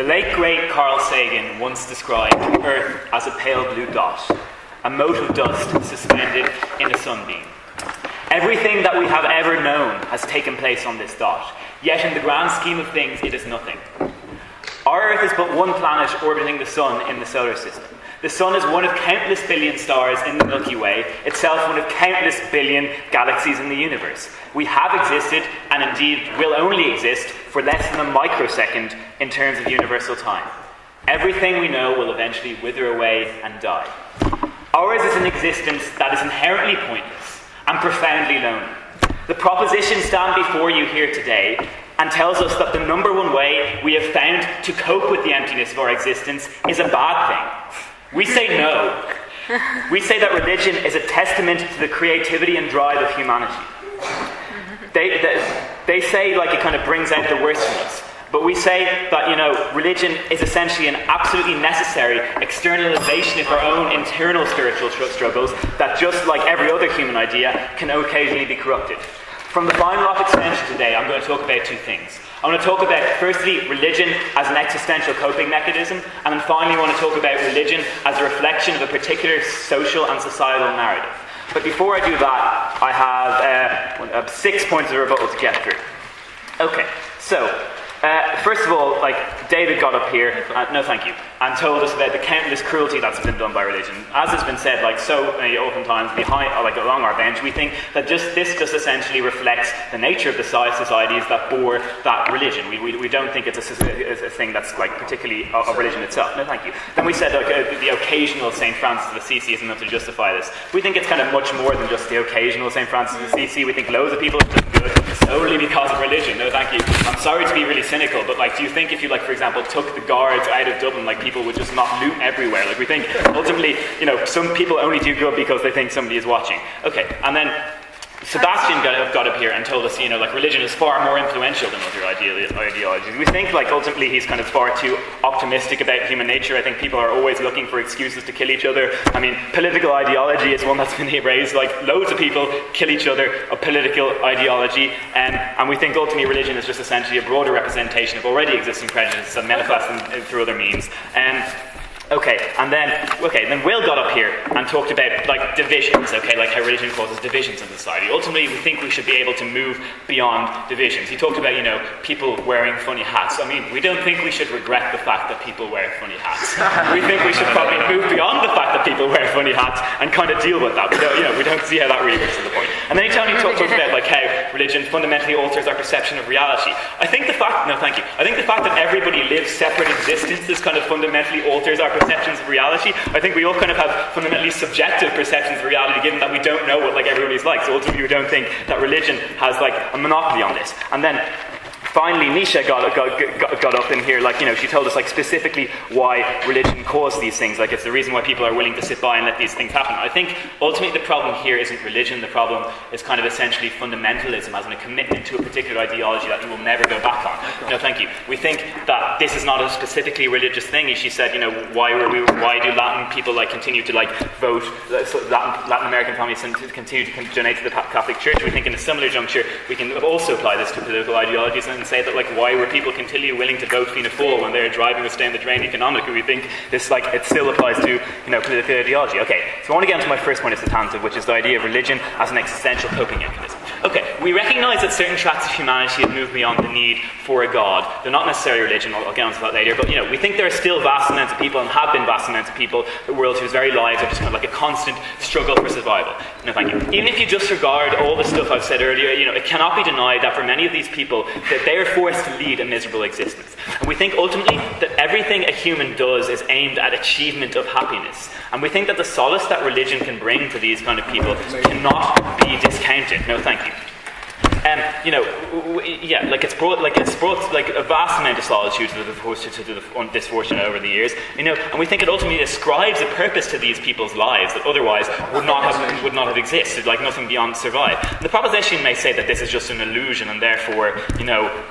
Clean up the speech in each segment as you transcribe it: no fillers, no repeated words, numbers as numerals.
The late great Carl Sagan once described Earth as a pale blue dot, a mote of dust suspended in a sunbeam. Everything that we have ever known has taken place on this dot, yet in the grand scheme of things it is nothing. Our Earth is but one planet orbiting the Sun in the solar system. The Sun is one of countless billion stars in the Milky Way, itself one of countless billion galaxies in the universe. We have existed, and indeed will only exist, for less than a microsecond in terms of universal time. Everything we know will eventually wither away and die. Ours is an existence that is inherently pointless and profoundly lonely. The proposition stand before you here today and tells us that the number one way we have found to cope with the emptiness of our existence is a bad thing. We say no. We say that religion is a testament to the creativity and drive of humanity. They say like it kind of brings out the worst in us. But we say that, religion is essentially an absolutely necessary externalization of our own internal spiritual struggles that, just like every other human idea, can occasionally be corrupted. From the final rock extension today, I'm going to talk about two things. I want to talk about, firstly, religion as an existential coping mechanism, and then finally I want to talk about religion as a reflection of a particular social and societal narrative. But before I do that, I have 6 points of rebuttal to get through. Okay, so first of all, David got up here, no thank you, and told us about the countless cruelty that's been done by religion. As has been said, so many oftentimes along our bench, we think that this just essentially reflects the nature of the societies that bore that religion. We don't think it's a thing that's particularly of religion itself. No thank you. Then we said the occasional St. Francis of Assisi isn't enough to justify this. We think it's kind of much more than just the occasional St. Francis of Assisi. We think loads of people have done good solely because of religion. No thank you. I'm sorry to be really cynical, but do you think if you for example took the guards out of Dublin, people would just not loot everywhere? We think ultimately, some people only do good because they think somebody is watching. Okay, and then Sebastian got up here and told us, religion is far more influential than other ideologies. We think, ultimately he's kind of far too optimistic about human nature. I think people are always looking for excuses to kill each other. I mean, political ideology is one that's been raised. Loads of people kill each other of political ideology. And we think ultimately religion is just essentially a broader representation of already existing prejudices and manifest through other means. Then Will got up here and talked about divisions, how religion causes divisions in society. Ultimately, we think we should be able to move beyond divisions. He talked about, people wearing funny hats. I mean, we don't think we should regret the fact that people wear funny hats. We think we should probably move beyond the fact that people wear funny hats and kind of deal with that. We don't see how that really gets to the point. And then he talked about how religion fundamentally alters our perception of reality. I think the fact that everybody lives separate existences kind of fundamentally alters our perceptions of reality. I think we all kind of have fundamentally subjective perceptions of reality, given that we don't know what everybody's like. So ultimately we don't think that religion has a monopoly on this. And then finally, Nisha got up in here, she told us specifically why religion caused these things. It's the reason why people are willing to sit by and let these things happen. I think ultimately the problem here isn't religion. The problem is kind of essentially fundamentalism as in a commitment to a particular ideology that you will never go back on. No, thank you. We think that this is not a specifically religious thing. She said, why do Latin people continue to vote? Latin American families continue to donate to the Catholic Church. We think in a similar juncture we can also apply this to political ideologies and say that why were people continually willing to vote Fianna Fáil when they're driving us down the drain economically? We think this it still applies to political ideology. Okay, so I want to get into my first point as substantive, which is the idea of religion as an existential coping mechanism. Okay, we recognise that certain tracts of humanity have moved beyond the need for a god. They're not necessarily religion, I'll get onto that later, but we think there are still vast amounts of people, and have been vast amounts of people, the world whose very lives are just kind of a constant struggle for survival. No, thank you. Even if you disregard all the stuff I've said earlier, it cannot be denied that for many of these people, that they are forced to lead a miserable existence. And we think ultimately that everything a human does is aimed at achievement of happiness. And we think that the solace that religion can bring to these kind of people cannot be discounted. No, thank you. It's brought a vast amount of solitude to the misfortune over the years, and we think it ultimately ascribes a purpose to these people's lives that otherwise would not have existed, nothing beyond survive. And the proposition may say that this is just an illusion and therefore,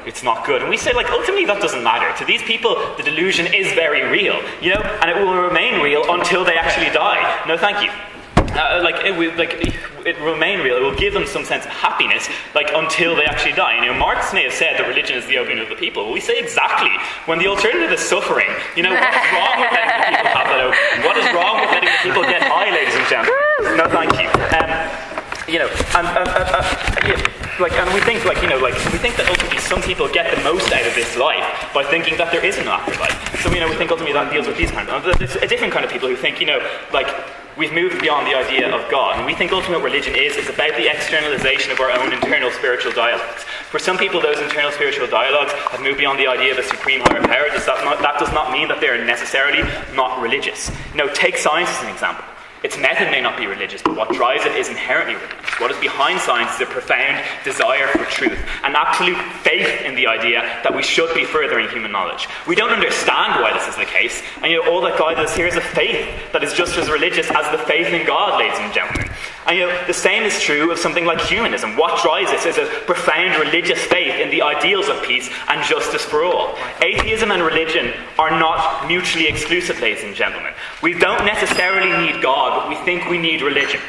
it's not good. And we say, ultimately that doesn't matter. To these people, the delusion is very real, and it will remain real until they actually die. No, thank you. it will remain real. It will give them some sense of happiness, until they actually die. Marx may have said that religion is the opium of the people. Well, we say exactly when the alternative is suffering. What is wrong with letting the people have that opium? What is wrong with letting the people get high, ladies and gentlemen? No, thank you. And we think, we think that ultimately some people get the most out of this life by thinking that there is an afterlife. So, we think ultimately that deals with these kind of. There's a different kind of people who think, we've moved beyond the idea of God, and we think ultimately what religion is about the externalization of our own internal spiritual dialogues. For some people, those internal spiritual dialogues have moved beyond the idea of a supreme higher power. That does not mean that they are necessarily not religious. Take science as an example. Its method may not be religious, but what drives it is inherently religious. What is behind science is a profound desire for truth, an absolute faith in the idea that we should be furthering human knowledge. We don't understand why this is the case, and all that guides us here is a faith that is just as religious as the faith in God, ladies and gentlemen. And the same is true of something like humanism. What drives us is a profound religious faith in the ideals of peace and justice for all. Atheism and religion are not mutually exclusive, ladies and gentlemen. We don't necessarily need God, but we think we need religion.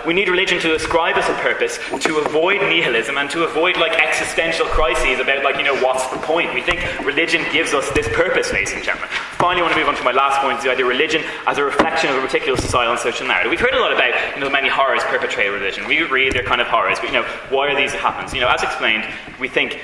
We need religion to ascribe us a purpose, to avoid nihilism, and to avoid existential crises about what's the point. We think religion gives us this purpose, ladies and gentlemen. Finally, I want to move on to my last point, the idea of religion as a reflection of a particular societal and social narrative. We've heard a lot about the many horrors perpetrated with religion. We agree they're kind of horrors, but why are these happening? As explained, we think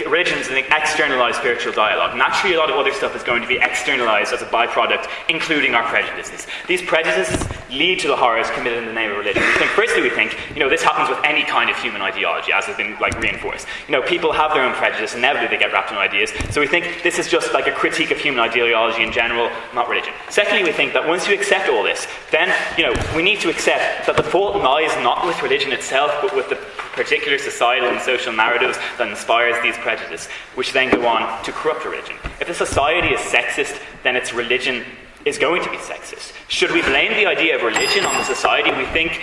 religion is an externalized spiritual dialogue. Naturally, a lot of other stuff is going to be externalized as a byproduct, including our prejudices. These prejudices lead to the horrors committed in the name of religion. Firstly, we think, this happens with any kind of human ideology, as has been reinforced. People have their own prejudice, and inevitably they get wrapped in ideas. So we think this is just a critique of human ideology in general, not religion. Secondly, we think that once you accept all this, then, we need to accept that the fault lies not with religion itself, but with the particular societal and social narratives that inspires these prejudices, which then go on to corrupt religion. If a society is sexist, then its religion is going to be sexist. Should we blame the idea of religion on the society? We think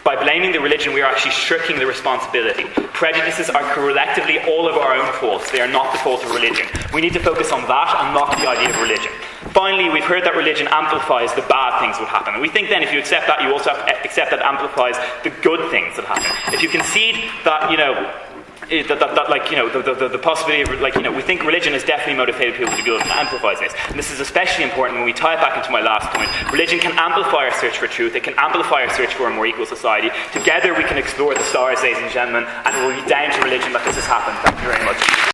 by blaming the religion, we are actually shirking the responsibility. Prejudices are collectively all of our own faults. They are not the fault of religion. We need to focus on that and not the idea of religion. Finally, we've heard that religion amplifies the bad things that happen. And we think then if you accept that, you also have to accept that it amplifies the good things that happen. If you concede that, the possibility of, we think religion has definitely motivated people to good and amplifies this. And this is especially important when we tie it back into my last point. Religion can amplify our search for truth. It can amplify our search for a more equal society. Together we can explore the stars, ladies and gentlemen, and it will be down to religion that this has happened. Thank you very much.